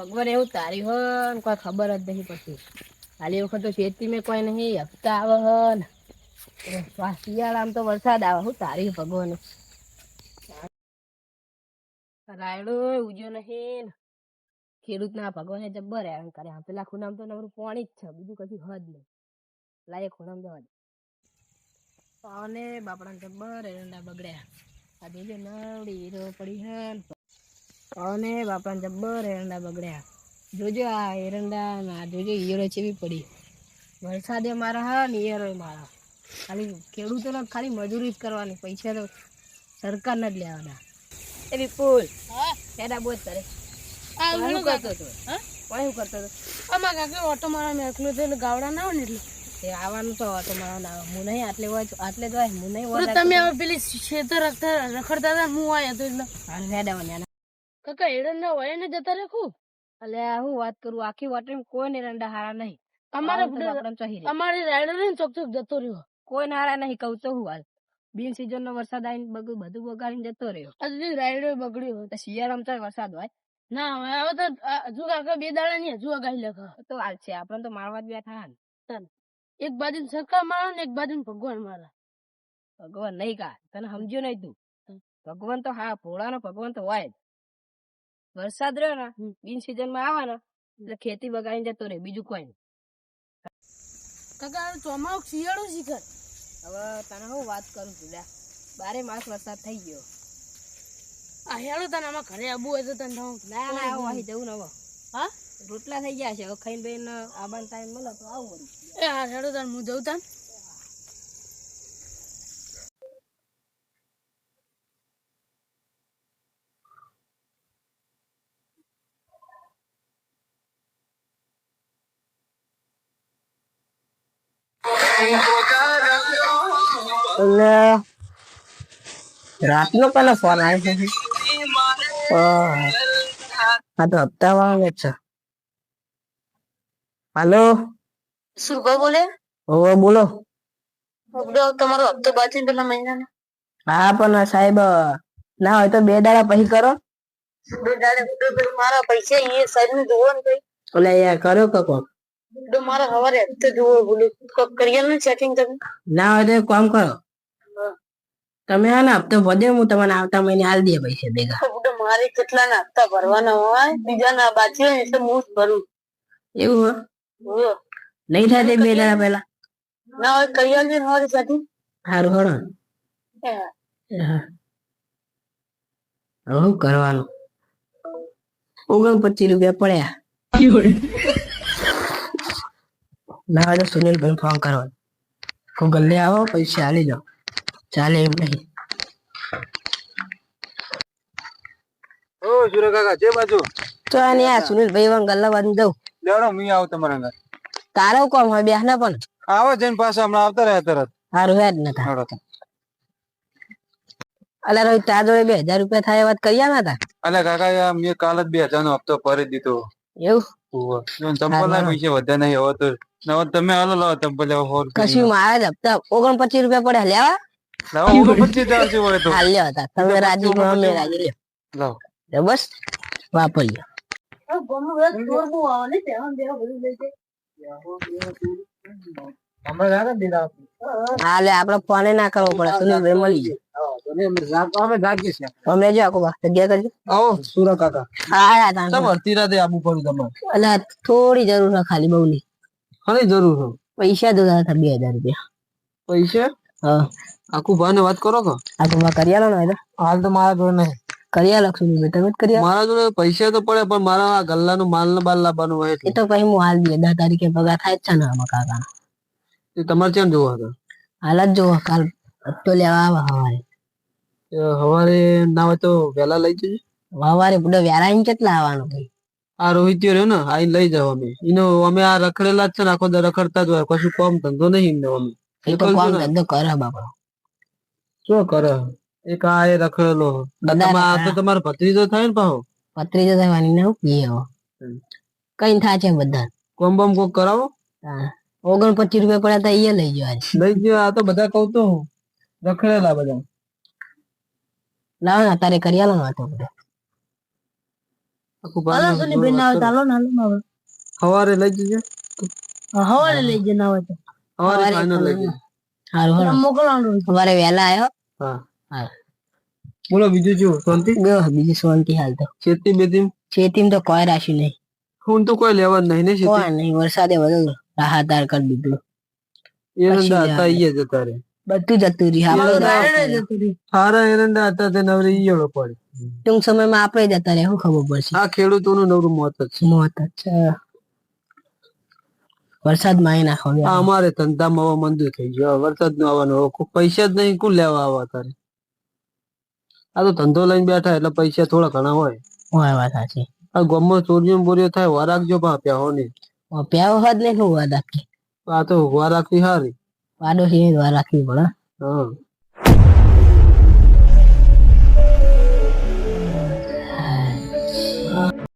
ભગવાન એવું તારી હો કોઈ ખબર જ નહીં પડતી. હાલી વખત તો ખેતી મેં કોઈ નહીં હપ્તા આવે હન શિયાળામાં તો વરસાદ આવે હું તારી ભગવાન રાયડો ઉજ્યો નહીં. ખેડૂત ના ભગવાને જબ્બર હેરાન કર્યા. પેલા ખૂણામ તો નવરું પાણી જ છે, બીજું કશું હદ નહીં. લાયક ખૂણામ જવા દે. પાવને બાપડા જબ્બર એરંડા બગડ્યા. આ જોજો નવડી હીરો પડી હે. પાવને બાપડા જબ્બર એરંડા બગડ્યા. જોજો આ એરંડા ના જોજો હીરો ચેવી પડી. વરસાદે મારા હા ને હીરો મારા. ખાલી ખેડૂતોને ખાલી મજૂરી જ કરવાની, પૈસા તો સરકારને જ લેવાના. એ વિપુલ એડા બોજ કરે. શું કરતો હતો? શું કરતો હતો? અમાર કાકા ઓટો મારવા મેકલો તો ગાવડા ના હોય ને એટલે એ આવવાનું તો ઓટો મારવા ના આવે. હું નહીં આટલે હોય આટલે જ હોય. હું નહીં હોય તમે હવે પેલી ખેતર રખડતા હતા હું આયા તો એટલે રેડાવાની કાકા એરંડા હોય ને જતા રાખું. એટલે હું વાત કરું, આખી વાટે કોઈ ને રંડા હારા નહીં. અમારે રાયડો ને ચોક ચોક જતો રહ્યો. કોઈ હારા નહીં કહું તો હું હાલ બિન સીઝન નો વરસાદ આવીને બધું બગાડીને જતો રહ્યો. રાયડો બગડ્યો. શિયાળામાં તો વરસાદ હોય ના હવે તો હજુ કાકા 2 દાડા ની હજુ આગાહી લખા તો હાલ છે. આપડે તો મારવા જ બેઠા ને. એક બાજુ સરકાર મારે ને એક બાજુ ભગવાન મારા. ભગવાન નહીં કા તને સમજ્યો નહીં તું. ભગવાન તો હા ભોળા નો ભગવાન તો હોય જ. વરસાદ રહ્યો ને બિન સીઝન માં આવે ને એટલે ખેતી બગાડીને જતો રહે, બીજું કોઈ નહીં. કાકા ચોમાસું શિયાળો શીખર. હવે તને હું વાત કરું છું, 12 માસ વરસાદ થઈ ગયો. આ હેળો તને આમાં ઘરે આબુ હોય તો તને ના ના આવું અહીં જવું ને હવે. હા રોટલા થઈ ગયા છે, હવે ખાઈને બેન આબાન ટાઈમ મળે તો આવું. એ હા હેળો તને હું જઉં તને. રાત નો પેલો ફોન આવ્યો છે. આ તો હપ્તા વાળો છે. હાલો સુરભા બોલે? હવે બોલો. તમારો હપ્તો બાકી પેલા મહિનાનો. હા પણ સાહેબ ના હોય તો 2 દાડા પછી કરો. 2 દાડા મારા પૈસા એ સાહેબ ને જોવો ને કઈ. ઓલે યાર કરો કોક. મારા હવારે હપ્તે જોવો બોલો કરિયાનું સેટિંગ તમે. ના હોય તો કામ કરો. તમે હા ને હપ્તો ભરજો, હું તમને આવતા મહિને આલ દે પૈસા ભેગા. મારે કેટલા ના હપ્તા ભરવાના હોય, બીજા ના બાકી હોય એટલે હું જ ભરું. એવું હોય નહીં થાય તે 2 દાડા પહેલા ના હોય કરિયાનું હવારે સેટિંગ. સારું હળો. હવે શું કરવાનું? 29 રૂપિયા પડ્યા. ના હોય તો સુનિલભાઈ ફોન કરવાનો. ગૂગલ લે આવો પૈસા હાલી જાઓ. ચાલે એમ નહીં. ઓ સુરે કાકા જે બાજુ તો આને આ સુનિલભાઈ વાંગ ગલ્લા બાજુ જાઉં. લેવડો મી આવ તમારા ઘર. તારો કોમ હોય બેહના પણ આવો જઈને પાછા હમણાં આવતા રહ્યા તરત. સારું હેડ નતા. અલા રોહિત તાર જોડે 2000 રૂપિયા થાય વાત કર્યા ના તા. અલે કાકા મેં કાલ જ 2000 નો હપ્તો ભરી દીધો. એવું ચંપલ ના પૈસા વધ્યા નહીં. હવે તો તમે હાલો લાવો ચંપલ લેવા. કશું મારા જ હપ્તા 29 રૂપિયા પડ્યા લેવા. લાવો 29 હોય તો હાલ લ્યો હતા. તમે રાજી માં અમે રાજી લ્યો. લાવો બસ વાપરી હાલે આપડે ફોને ના કરવો પડે. સુનિલભાઈ મળી જાય. અમે જો આખો જગ્યા કરજો. આવો સુરા કાકા. હા તા ભરતી રાતે આબુ પડ્યું તમારે. એટલે થોડી જરૂર છે ખાલી, બહુ નહીં. ખાલી જરૂર છે. પૈસા તો 2000 રૂપિયા પૈસા. હા આખું ભાઈ વાત કરો કે આખું માં કરિયાલો ને હાલ તો મારા જોડે નહીં. કરિયાલો સુનિલભાઈ તમે જ કર્યા. મારા જોડે પૈસા તો પડે પણ મારા ગલ્લાનું માલ ને બાલ લાવવાનું હોય એ તો પછી હું હાલ 10 તારીખે પગાર થાય જ છે ને આમાં કાકા. તમારે ક્યાં જોવા હતા? હાલ જ જોવો. કાલ હપ્તો લેવા આવે સવારે. સવારે ના હોય તો વહેલા લઈ જજો. સવારે પૂરો વ્યારા કેટલા આવવાનું ભાઈ? આ રોહિત રહ્યો ને આ લઈ જાવ. અમે આ રખડેલા જ છે ને આખો રખડતા જ હોય. કશું કામ ધંધો નહીં અમે. એ તો કામ ધંધો કરે બાપા. શું કરે? એક આ એ રખડેલો તો તમારો ભત્રીજો થાય ને પાછો. ભત્રીજો થવાની ને હું પીએ કઈ થાય છે બધા. કોમ બમ કોક કરાવો. 29 રૂપિયા પડ્યા તા એ લઈ જવા. લઈ ગયો. આ તો બધા કઉ તો રખડેલા બધા. લાવો ને અત્યારે કરિયાલો હતો બધા. આખું હાલો ભાઈ સુની બેન ના આવે ચાલો ના હાલો સવારે લઈ જજે હવારે લઈ જઈને આવે તો સવારે ફાઇનલ લઈ જજે હારું હાલો મોકલવાનું સવારે વહેલા આવ્યો હા હા બોલો બીજું શું શાંતિ બીજી શાંતિ હાલ તો ખેતી બેતી ખેતીમાં તો કોઈ રાશી નહીં હું તો કોઈ લેવા જ નહીં ને ખેતી કોઈ નહીં વરસાદે બધું રાહતદાર કરી દીધું એરંડા હતા ઈ જ હતા રે બધું જતું રહ્યું આપણે સારા એરંડા હતા તે નવરે ઈયળો પડે ટૂંક સમયમાં આપણે જતા રહે શું ખબર પડશે આ ખેડૂતોનું નવરું મોત જ છે મોત જ છે વરસાદ માં આવી નાખો આ અમારે ધંધામાં હવે મંદુ થઈ ગયો વરસાદ નો આવવાનો હવે કોઈ પૈસા જ નહીં કુલ લેવા આવા તારે આ તો ધંધો લઈને બેઠા એટલે પૈસા થોડા ઘણા હોય વાત સાચી આ ગામમાં ચોરીઓ બોરીઓ થાય વાર રાખજો પા પ્યાહો નહીં પ્યાવો હોત ને શું વાત રાખી આ તો વાર રાખવી સારી વાડો છે વાર રાખવી પડે હા